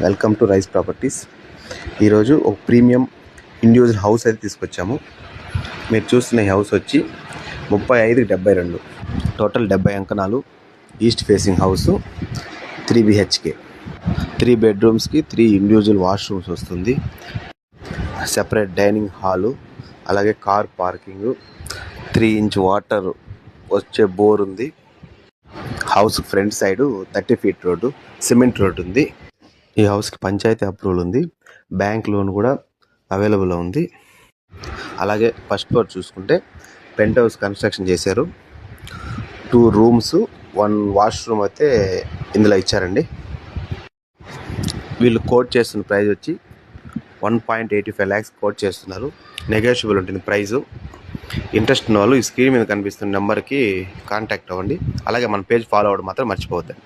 Welcome to rice properties. ఈరోజు ఒక premium individual house అయితే తీసుకొచ్చాము. మీరు చూస్తున్న ఈ హౌస్ వచ్చి 35/72, టోటల్ 70 అంకణాలు, ఈస్ట్ ఫేసింగ్ హౌస్, 3 BHK, 3 బెడ్రూమ్స్కి 3 ఇండివిజువల్ వాష్రూమ్స్ వస్తుంది. సెపరేట్ డైనింగ్ హాలు, అలాగే కార్ పార్కింగ్, 3 ఇంచ్ వాటర్ వచ్చే బోర్ ఉంది. House front side 30 feet road, cement road ఉంది. ఈ హౌస్కి పంచాయతీ అప్రూవల్ ఉంది. బ్యాంక్ లోన్ కూడా అవైలబుల్ ఉంది. అలాగే ఫస్ట్ ఫ్లోర్ చూసుకుంటే పెంట్ హౌస్ కన్స్ట్రక్షన్ చేశారు. 2 రూమ్స్, 1 వాష్రూమ్ అయితే ఇందులో ఇచ్చారండి. వీళ్ళు కోట్ చేస్తున్న ప్రైస్ వచ్చి 1.85 lakhs కోట్ చేస్తున్నారు. నెగోషియబుల్ ఉంటుంది ప్రైజు. ఇంట్రెస్ట్ ఉన్న వాళ్ళు ఈ స్క్రీన్ మీద కనిపిస్తున్న నెంబర్కి కాంటాక్ట్ అవ్వండి. అలాగే మన పేజ్ ఫాలో అవ్వడం మాత్రం మర్చిపోవద్దండి.